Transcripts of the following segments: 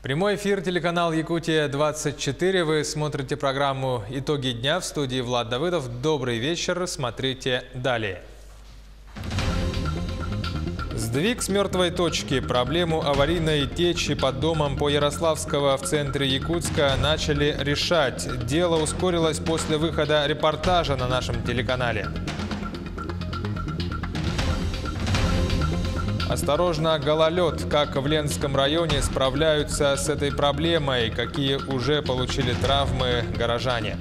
Прямой эфир, телеканал Якутия-24. Вы смотрите программу «Итоги дня», в студии Влад Давыдов. Добрый вечер, смотрите далее. Сдвиг с мертвой точки. Проблему аварийной течи под домом по Ярославского в центре Якутска начали решать. Дело ускорилось после выхода репортажа на нашем телеканале. Осторожно, гололед. Как в Ленском районе справляются с этой проблемой? Какие уже получили травмы горожане?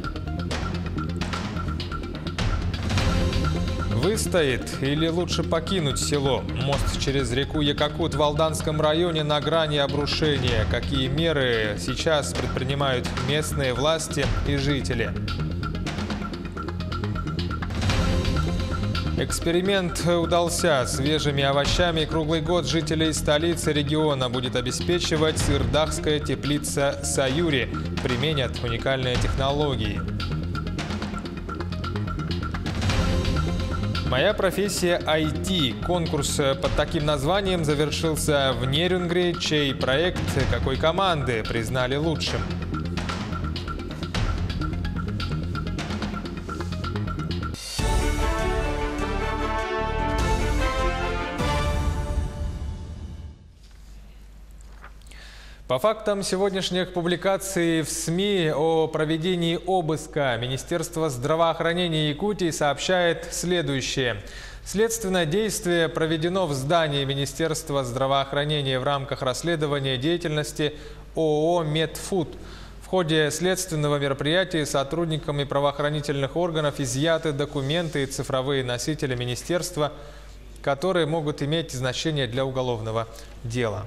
Выстоит или лучше покинуть село? Мост через реку Якакут в Алданском районе на грани обрушения. Какие меры сейчас предпринимают местные власти и жители? Эксперимент удался. Свежими овощами круглый год жителей столицы региона будет обеспечивать сырдахская теплица «Саюри». Применят уникальные технологии. Моя профессия IT. Конкурс под таким названием завершился в Нерюнгри, чей проект какой команды признали лучшим. По фактам сегодняшних публикаций в СМИ о проведении обыска Министерство здравоохранения Якутии сообщает следующее. Следственное действие проведено в здании Министерства здравоохранения в рамках расследования деятельности ООО «Медфуд». В ходе следственного мероприятия сотрудниками правоохранительных органов изъяты документы и цифровые носители министерства, которые могут иметь значение для уголовного дела.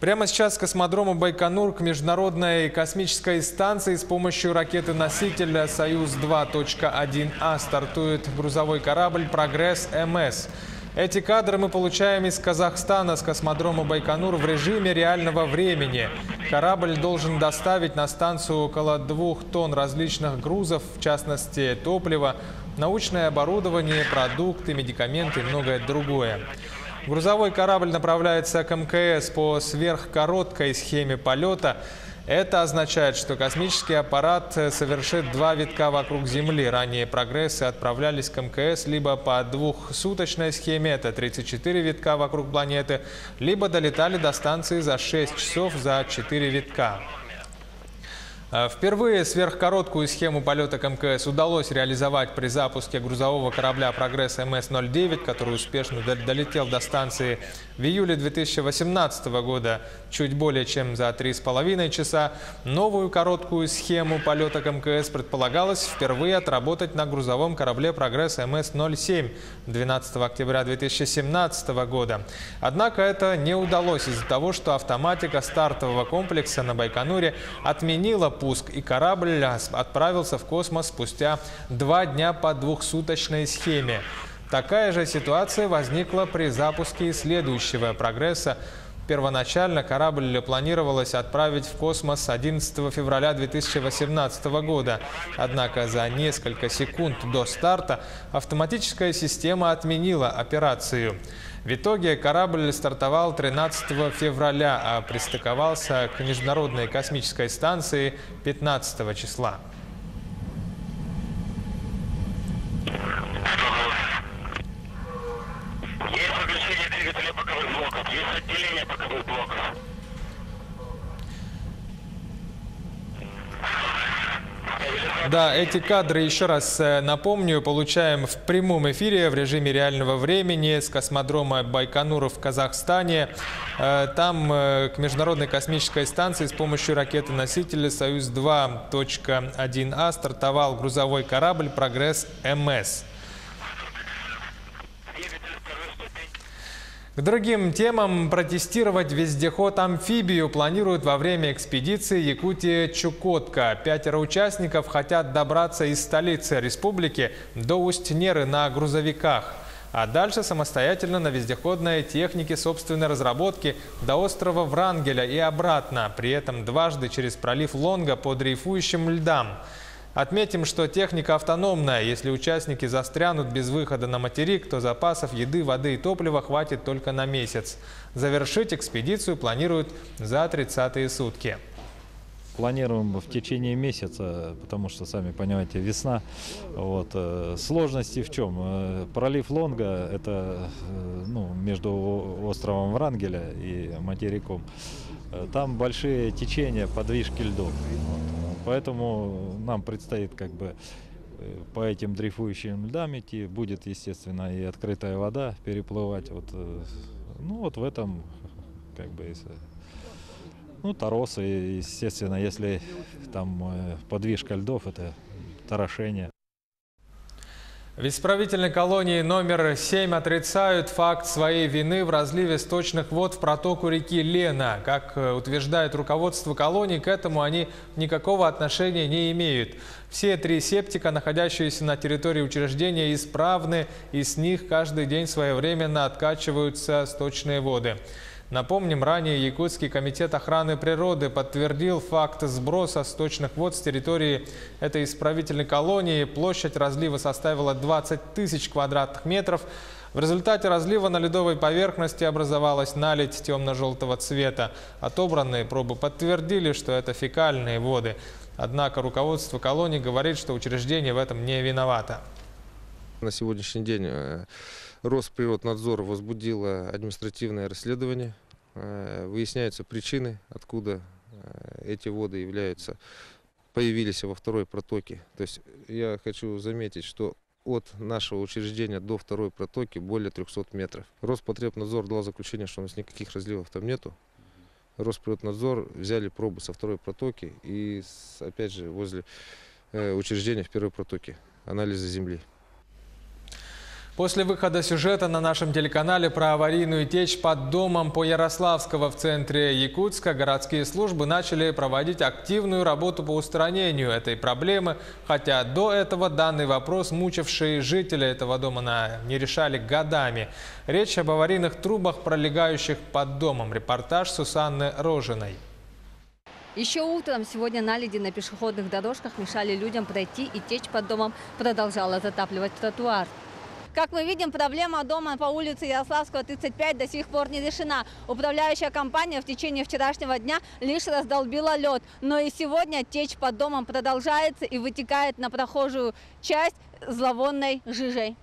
Прямо сейчас с космодрома Байконур к Международной космической станции с помощью ракеты-носителя «Союз-2.1А» стартует грузовой корабль «Прогресс-МС». Эти кадры мы получаем из Казахстана с космодрома Байконур в режиме реального времени. Корабль должен доставить на станцию около 2 тонн различных грузов, в частности топлива, научное оборудование, продукты, медикаменты и многое другое. Грузовой корабль направляется к МКС по сверхкороткой схеме полета. Это означает, что космический аппарат совершит 2 витка вокруг Земли. Ранее прогрессы отправлялись к МКС либо по 2-суточной схеме, это 34 витка вокруг планеты, либо долетали до станции за 6 часов за 4 витка. Впервые сверхкороткую схему полета к МКС удалось реализовать при запуске грузового корабля «Прогресс МС-09», который успешно долетел до станции в июле 2018 года, чуть более чем за 3,5 часа. Новую короткую схему полета к МКС предполагалось впервые отработать на грузовом корабле «Прогресс МС-07» 12 октября 2017 года. Однако это не удалось из-за того, что автоматика стартового комплекса на Байконуре отменила пуск, и корабль отправился в космос спустя 2 дня по 2-суточной схеме. Такая же ситуация возникла при запуске следующего «Прогресса». Первоначально корабль планировалось отправить в космос 11 февраля 2018 года. Однако за несколько секунд до старта автоматическая система отменила операцию. В итоге корабль стартовал 13 февраля, а пристыковался к Международной космической станции 15 числа. Есть выключение двигателя боковых блоков, есть отделение боковых блоков. Да, эти кадры, еще раз напомню, получаем в прямом эфире в режиме реального времени с космодрома Байконур в Казахстане. Там к Международной космической станции с помощью ракеты-носителя «Союз-2.1А» стартовал грузовой корабль «Прогресс-МС». К другим темам. Протестировать вездеход-амфибию планируют во время экспедиции Якутия-Чукотка. 5 участников хотят добраться из столицы республики до Усть-Неры на грузовиках. А дальше самостоятельно на вездеходной технике собственной разработки до острова Врангеля и обратно. При этом дважды через пролив Лонга по дрейфующим льдам. Отметим, что техника автономная. Если участники застрянут без выхода на материк, то запасов еды, воды и топлива хватит только на месяц. Завершить экспедицию планируют за 30-е сутки. Планируем в течение месяца, потому что, сами понимаете, весна. Сложности в чем? Пролив Лонга – это между островом Врангеля и материком. Там большие течения, подвижки льдов. Поэтому нам предстоит по этим дрейфующим льдам идти. Будет, естественно, и открытая вода переплывать. В этом торосы, естественно, если там подвижка льдов, это торошение. В исправительной колонии номер 7 отрицают факт своей вины в разливе сточных вод в протоку реки Лена. Как утверждает руководство колонии, к этому они никакого отношения не имеют. Все 3 септика, находящиеся на территории учреждения, исправны, и с них каждый день своевременно откачиваются сточные воды. Напомним, ранее Якутский комитет охраны природы подтвердил факт сброса сточных вод с территории этой исправительной колонии. Площадь разлива составила 20 тысяч квадратных метров. В результате разлива на ледовой поверхности образовалась наледь темно-желтого цвета. Отобранные пробы подтвердили, что это фекальные воды. Однако руководство колонии говорит, что учреждение в этом не виновато. На сегодняшний день Росприроднадзор возбудило административное расследование. Выясняются причины, откуда эти воды появились во второй протоке. То есть я хочу заметить, что от нашего учреждения до второй протоки более 300 метров. Роспотребнадзор дал заключение, что у нас никаких разливов там нету. Росприроднадзор взяли пробы со второй протоки и, опять же, возле учреждения в первой протоке анализы земли. После выхода сюжета на нашем телеканале про аварийную течь под домом по Ярославского в центре Якутска городские службы начали проводить активную работу по устранению этой проблемы, хотя до этого данный вопрос, мучивший жителей этого дома, не решали годами. Речь об аварийных трубах, пролегающих под домом. Репортаж Сусанны Рожиной. Еще утром сегодня наледи на пешеходных дорожках мешали людям пройти, и течь под домом продолжала затапливать тротуар. Как мы видим, проблема дома по улице Ярославского, 35 до сих пор не решена. Управляющая компания в течение вчерашнего дня лишь раздолбила лед. Но и сегодня течь под домом продолжается и вытекает на прохожую часть зловонной жижей.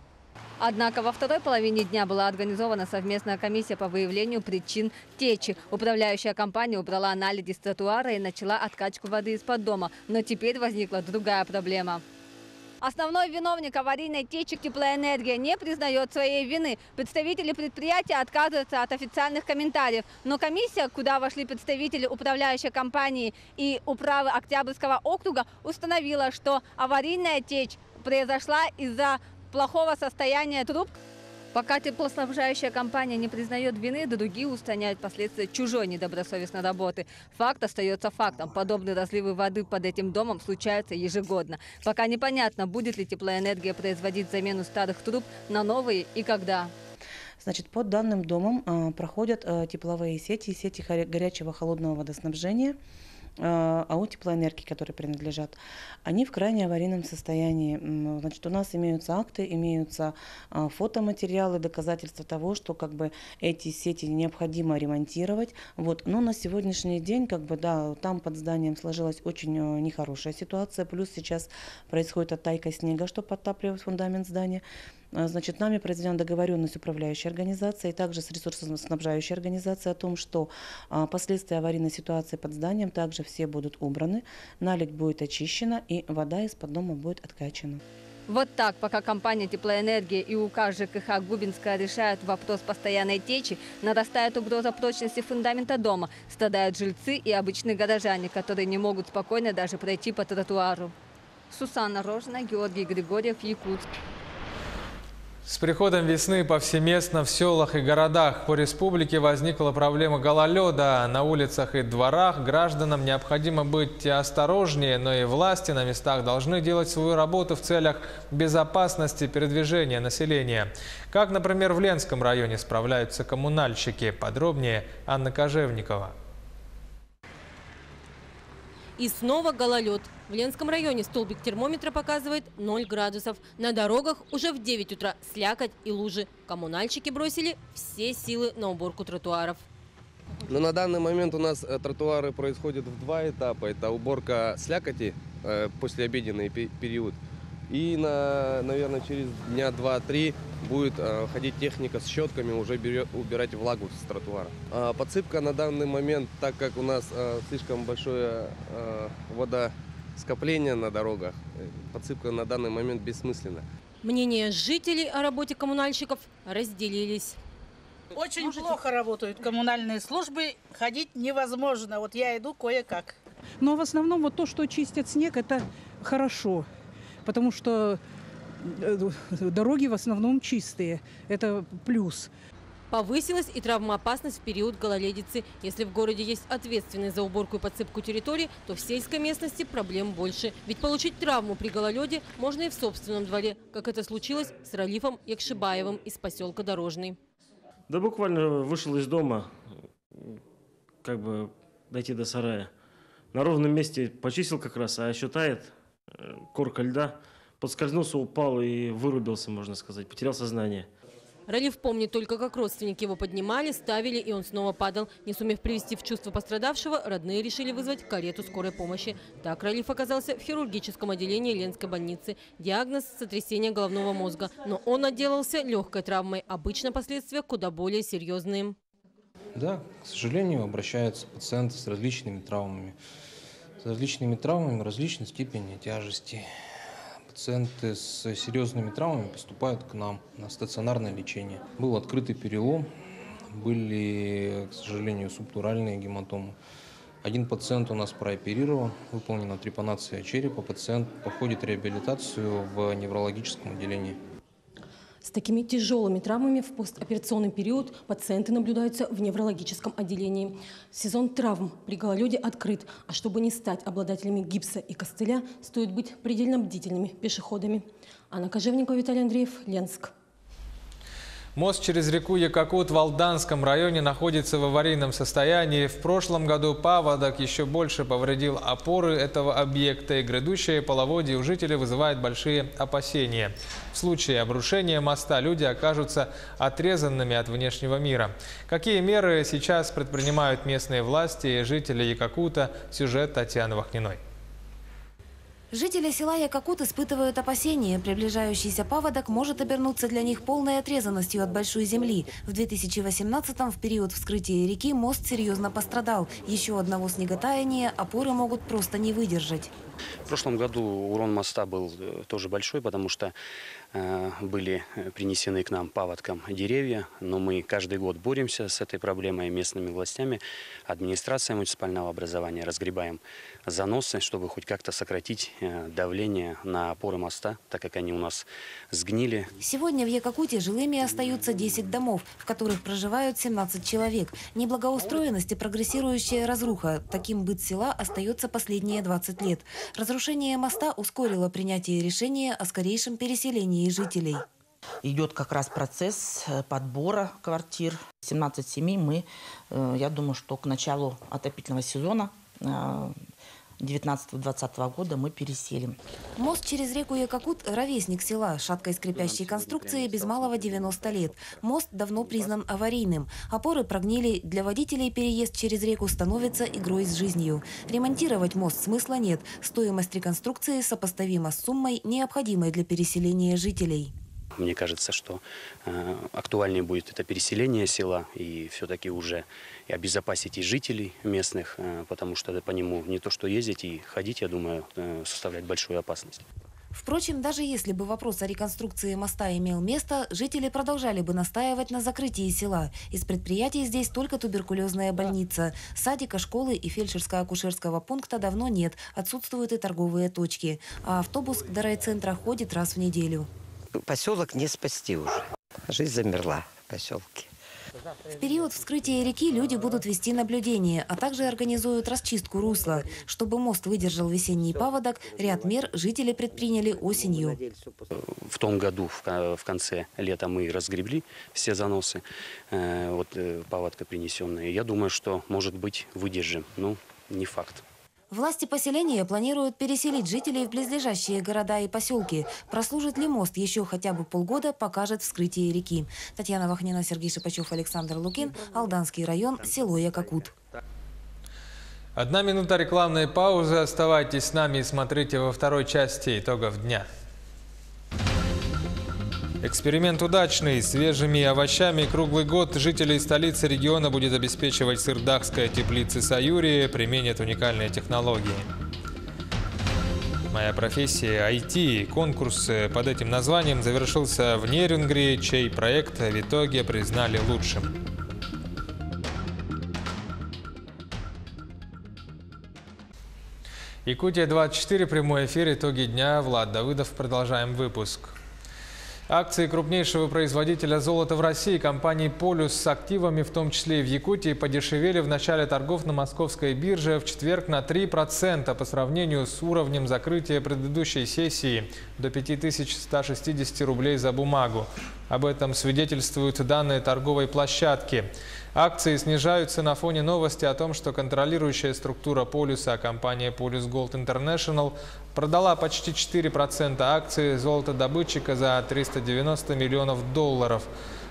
Однако во второй половине дня была организована совместная комиссия по выявлению причин течи. Управляющая компания убрала наледи с тротуара и начала откачку воды из-под дома. Но теперь возникла другая проблема. Основной виновник аварийной течи «Теплоэнергия» не признает своей вины. Представители предприятия отказываются от официальных комментариев. Но комиссия, куда вошли представители управляющей компании и управы Октябрьского округа, установила, что аварийная течь произошла из-за плохого состояния труб. Пока теплоснабжающая компания не признает вины, другие устраняют последствия чужой недобросовестной работы. Факт остается фактом. Подобные разливы воды под этим домом случаются ежегодно. Пока непонятно, будет ли теплоэнергия производить замену старых труб на новые и когда. Значит, под данным домом проходят тепловые сети, сети горячего холодного водоснабжения. АО «Теплоэнергии», которые принадлежат, они в крайне аварийном состоянии. Значит, у нас имеются акты, имеются фотоматериалы, доказательства того, что эти сети необходимо ремонтировать. Но на сегодняшний день там под зданием сложилась очень нехорошая ситуация. Плюс сейчас происходит оттайка снега, что подтапливает фундамент здания. Значит, нами произведена договоренность управляющей организации и также с ресурсоснабжающей организацией о том, что последствия аварийной ситуации под зданием также все будут убраны, наледь будет очищена и вода из-под дома будет откачана. Вот так, пока компания «Теплоэнергия» и УК ЖКХ Губинская решают вопрос постоянной течи, нарастает угроза прочности фундамента дома, страдают жильцы и обычные горожане, которые не могут спокойно даже пройти по тротуару. Сусанна Рожина, Георгий Григорьев, Якутск. С приходом весны повсеместно в селах и городах по республике возникла проблема гололеда. На улицах и дворах гражданам необходимо быть осторожнее, но и власти на местах должны делать свою работу в целях безопасности передвижения населения. Как, например, в Ленском районе справляются коммунальщики. Подробнее Анна Кожевникова. И снова гололед. В Ленском районе столбик термометра показывает 0 градусов. На дорогах уже в 9 утра слякоть и лужи. Коммунальщики бросили все силы на уборку тротуаров. Но на данный момент у нас тротуары происходят в 2 этапа. Это уборка слякоти, послеобеденный период. И, наверное, через дня 2-3 будет ходить техника с щетками, уже убирать влагу с тротуара. Подсыпка на данный момент, так как у нас слишком большое водоскопление на дорогах, подсыпка на данный момент бессмысленна. Мнения жителей о работе коммунальщиков разделились. Очень плохо работают коммунальные службы, ходить невозможно. Вот я иду кое-как. Но в основном вот то, что чистят снег, это хорошо. Потому что дороги в основном чистые. Это плюс. Повысилась и травмоопасность в период гололедицы. Если в городе есть ответственный за уборку и подсыпку территорий, то в сельской местности проблем больше. Ведь получить травму при гололеде можно и в собственном дворе, как это случилось с Ралифом Якшибаевым из поселка Дорожный. Да буквально вышел из дома, как бы дойти до сарая. На ровном месте почистил как раз, а еще тает корка льда. Подскользнулся, упал и вырубился, можно сказать, потерял сознание. Ралиф помнит только, как родственники его поднимали, ставили, и он снова падал. Не сумев привести в чувство пострадавшего, родные решили вызвать карету скорой помощи. Так Ралиф оказался в хирургическом отделении Ленской больницы. Диагноз – сотрясение головного мозга. Но он отделался легкой травмой. Обычно последствия куда более серьезные. Да, к сожалению, обращаются пациенты с различными травмами. С различными травмами различной степени тяжести. Пациенты с серьезными травмами поступают к нам на стационарное лечение. Был открытый перелом, были, к сожалению, субдуральные гематомы. Один пациент у нас прооперирован, выполнена трепанация черепа. Пациент проходит реабилитацию в неврологическом отделении. С такими тяжелыми травмами в постоперационный период пациенты наблюдаются в неврологическом отделении. Сезон травм при гололеде открыт, а чтобы не стать обладателями гипса и костыля, стоит быть предельно бдительными пешеходами. Анна Кожевникова, Виталий Андреев, Ленск. Мост через реку Якакут в Алданском районе находится в аварийном состоянии. В прошлом году паводок еще больше повредил опоры этого объекта, и грядущее половодье у жителей вызывает большие опасения. В случае обрушения моста люди окажутся отрезанными от внешнего мира. Какие меры сейчас предпринимают местные власти и жители Якакута? Сюжет Татьяны Вахниной. Жители села Якакут испытывают опасения. Приближающийся паводок может обернуться для них полной отрезанностью от большой земли. В 2018-м, в период вскрытия реки, мост серьезно пострадал. Еще одного снеготаяния опоры могут просто не выдержать. В прошлом году урон моста был тоже большой, потому что были принесены к нам паводком деревья. Но мы каждый год боремся с этой проблемой местными властями. Администрация муниципального образования разгребаем заносы, чтобы хоть как-то сократить давление на опоры моста, так как они у нас сгнили. Сегодня в Якакуте жилыми остаются 10 домов, в которых проживают 17 человек. Неблагоустроенность и прогрессирующая разруха. Таким быт села остается последние 20 лет. Разрушение моста ускорило принятие решения о скорейшем переселении жителей. Идет как раз процесс подбора квартир. 17 семей мы, я думаю, что к началу отопительного сезона 19-20 года мы переселим. Мост через реку Якакут – ровесник села, шаткой скрипящей конструкции без малого 90 лет. Мост давно признан аварийным. Опоры прогнили, для водителей переезд через реку становится игрой с жизнью. Ремонтировать мост смысла нет. Стоимость реконструкции сопоставима с суммой, необходимой для переселения жителей. Мне кажется, что актуальнее будет это переселение села и все-таки уже и обезопасить и жителей местных, потому что по нему не то что ездить и ходить, я думаю, составляет большую опасность. Впрочем, даже если бы вопрос о реконструкции моста имел место, жители продолжали бы настаивать на закрытии села. Из предприятий здесь только туберкулезная больница. Садика, школы и фельдшерско-акушерского пункта давно нет, отсутствуют и торговые точки. А автобус до райцентра ходит раз в неделю. Поселок не спасти уже. Жизнь замерла в поселке. В период вскрытия реки люди будут вести наблюдение, а также организуют расчистку русла. Чтобы мост выдержал весенний паводок, ряд мер жители предприняли осенью. В том году, в конце лета, мы разгребли все заносы, паводка принесенные. Я думаю, что, может быть, выдержим. Ну, не факт. Власти поселения планируют переселить жителей в близлежащие города и поселки. Прослужит ли мост еще хотя бы полгода, покажет вскрытие реки. Татьяна Вахнина, Сергей Шипачев, Александр Лукин. Алданский район, село Якакут. 1 минута рекламной паузы. Оставайтесь с нами и смотрите во второй части итогов дня. Эксперимент удачный. Свежими овощами круглый год жителей столицы региона будет обеспечивать сырдахская теплица «Саюри», применит уникальные технологии. Моя профессия IT. Конкурс под этим названием завершился в Нерюнгри, чей проект в итоге признали лучшим. Якутия-24, прямой эфир, итоги дня. Влад Давыдов. Продолжаем выпуск. Акции крупнейшего производителя золота в России, компании «Полюс», с активами, в том числе и в Якутии, подешевели в начале торгов на московской бирже в четверг на 3% по сравнению с уровнем закрытия предыдущей сессии до 5160 рублей за бумагу. Об этом свидетельствуют данные торговой площадки. Акции снижаются на фоне новости о том, что контролирующая структура «Полюса», компания «Полюс Голд Интернешнл», продала почти 4% акций золотодобытчика за 390 миллионов долларов.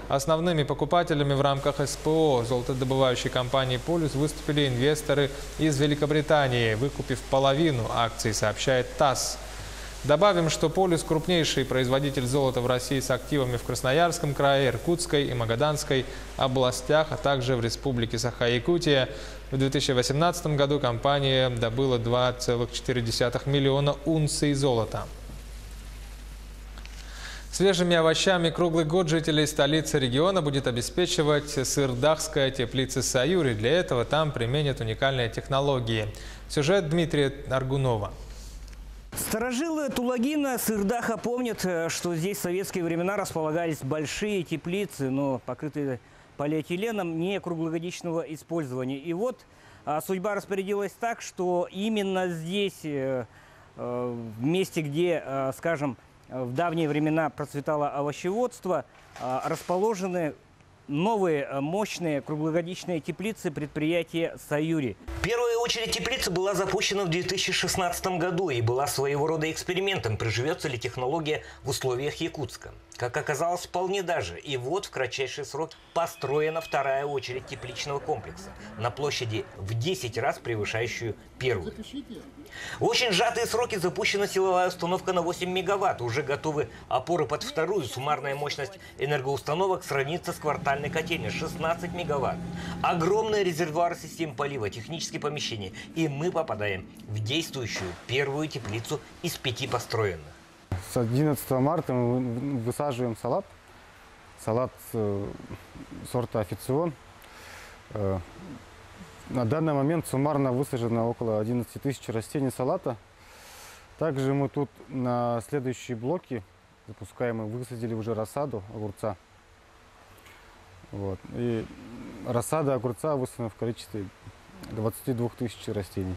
Основными покупателями в рамках СПО золотодобывающей компании «Полюс» выступили инвесторы из Великобритании, выкупив половину акций, сообщает ТАСС. Добавим, что «Полюс» – крупнейший производитель золота в России с активами в Красноярском крае, Иркутской и Магаданской областях, а также в Республике Саха-Якутия. В 2018 году компания добыла 2,4 миллиона унций золота. Свежими овощами круглый год жителей столицы региона будет обеспечивать сырдахская теплица «Саюри». Для этого там применят уникальные технологии. Сюжет Дмитрия Аргунова. Старожилы Тулагина, Сырдаха помнят, что здесь в советские времена располагались большие теплицы, но покрытые полиэтиленом, не круглогодичного использования. И вот судьба распорядилась так, что именно здесь, в месте, где, скажем, в давние времена процветало овощеводство, расположены новые мощные круглогодичные теплицы предприятия «Саюри». В первую очередь теплица была запущена в 2016 году и была своего рода экспериментом, приживется ли технология в условиях Якутска. Как оказалось, вполне даже. И вот в кратчайший срок построена вторая очередь тепличного комплекса на площади в 10 раз превышающую первую. В очень сжатые сроки запущена силовая установка на 8 мегаватт. Уже готовы опоры под вторую. Суммарная мощность энергоустановок сравнится с квартальной котельной – 16 мегаватт. Огромные резервуары систем полива, технические помещения. И мы попадаем в действующую первую теплицу из 5 построенных. С 11 марта мы высаживаем салат. Салат сорта «Афицион». На данный момент суммарно высажено около 11 тысяч растений салата. Также мы тут на следующие блоки запускаемые высадили уже рассаду огурца. Вот. И рассада огурца высажена в количестве 22 тысяч растений.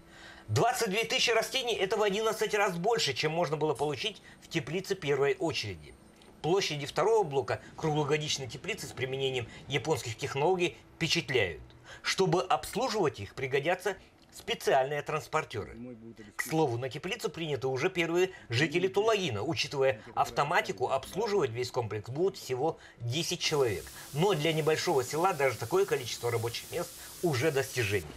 22 тысячи растений – это в 11 раз больше, чем можно было получить в теплице первой очереди. Площади второго блока круглогодичной теплицы с применением японских технологий впечатляют. Чтобы обслуживать их, пригодятся специальные транспортеры. К слову, на теплицу приняты уже первые жители Тулагина. Учитывая автоматику, обслуживать весь комплекс будут всего 10 человек. Но для небольшого села даже такое количество рабочих мест уже достижение.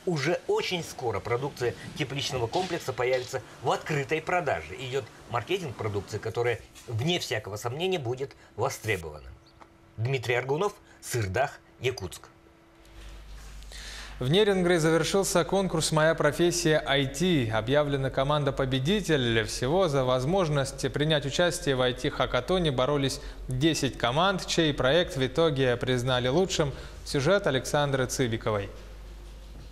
Уже очень скоро продукция тепличного комплекса появится в открытой продаже. Идет маркетинг продукции, которая, вне всякого сомнения, будет востребована. Дмитрий Аргунов, Сырдах, Якутск. В Нерюнгри завершился конкурс «Моя профессия IT». Объявлена команда-победитель. Всего за возможность принять участие в IT-хакатоне боролись 10 команд, чей проект в итоге признали лучшим. Сюжет Александры Цыбиковой.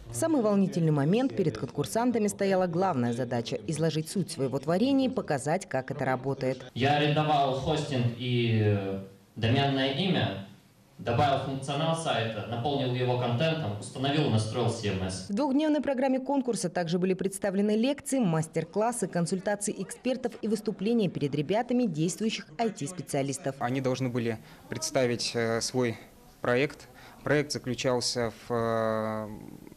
В самый волнительный момент перед конкурсантами стояла главная задача – изложить суть своего творения и показать, как это работает. Я арендовал хостинг и доменное имя, добавил функционал сайта, наполнил его контентом, установил и настроил CMS. В двухдневной программе конкурса также были представлены лекции, мастер-классы, консультации экспертов и выступления перед ребятами, действующих IT-специалистов. Они должны были представить свой проект, Проект заключался в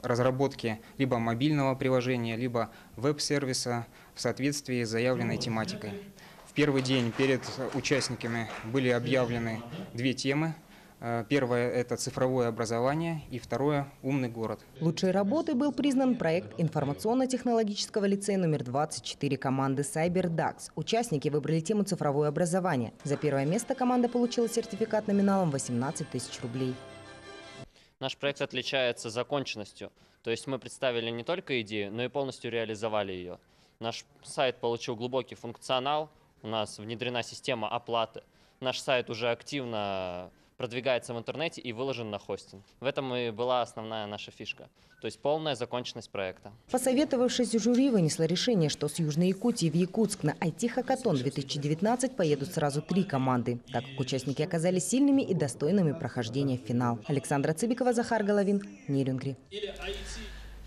разработке либо мобильного приложения, либо веб-сервиса в соответствии с заявленной тематикой. В первый день перед участниками были объявлены две темы. Первое – это цифровое образование, и второе – умный город. Лучшей работой был признан проект информационно-технологического лицея номер 24 команды CyberDax. Участники выбрали тему цифровое образование. За первое место команда получила сертификат номиналом 18 тысяч рублей. Наш проект отличается законченностью. То есть мы представили не только идею, но и полностью реализовали ее. Наш сайт получил глубокий функционал, у нас внедрена система оплаты. Наш сайт уже активно продвигается в интернете и выложен на хостинг. В этом и была основная наша фишка. То есть полная законченность проекта. Посоветовавшись, жюри вынесло решение, что с Южной Якутии в Якутск на IT-хакатон 2019 поедут сразу 3 команды, так как участники оказались сильными и достойными прохождения в финал. Александра Цыбикова, Захар Головин, Нерюнгри.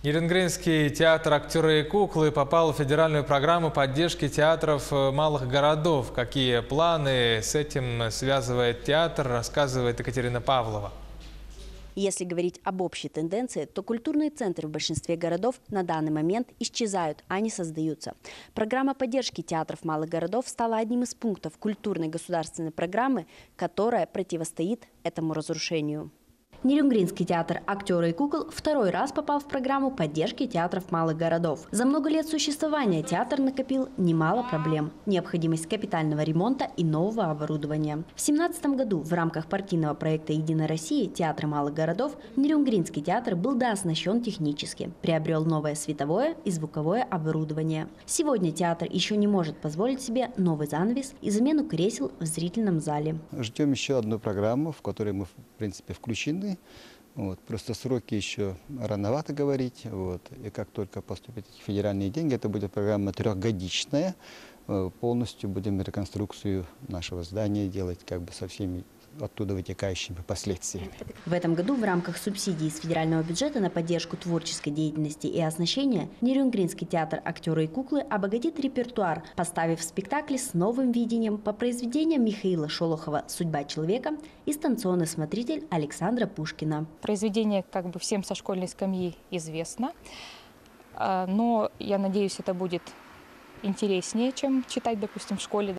Нерюнгринский театр «Актеры и куклы» попал в федеральную программу поддержки театров малых городов. Какие планы с этим связывает театр, рассказывает Екатерина Павлова. Если говорить об общей тенденции, то культурные центры в большинстве городов на данный момент исчезают, а не создаются. Программа поддержки театров малых городов стала одним из пунктов культурной государственной программы, которая противостоит этому разрушению. Нерюнгринский театр «Актеры и кукол» второй раз попал в программу поддержки театров малых городов. За много лет существования театр накопил немало проблем. Необходимость капитального ремонта и нового оборудования. В 2017 году в рамках партийного проекта «Единая Россия» театра малых городов Нерюнгринский театр был дооснащен технически, приобрел новое световое и звуковое оборудование. Сегодня театр еще не может позволить себе новый занавес и замену кресел в зрительном зале. Ждем еще одну программу, в которой мы, в принципе, включены. Просто сроки еще рановато говорить. И как только поступят федеральные деньги, это будет программа трехгодичная. Полностью будем реконструкцию нашего здания делать со всеми оттуда вытекающими последствиями. В этом году в рамках субсидий из федерального бюджета на поддержку творческой деятельности и оснащения Нерюнгринский театр «Актеры и куклы» обогатит репертуар, поставив спектакли с новым видением по произведениям Михаила Шолохова «Судьба человека» и станционный смотритель Александра Пушкина. Произведение всем со школьной скамьи известно, но я надеюсь, это будет интереснее, чем читать, допустим, в школе.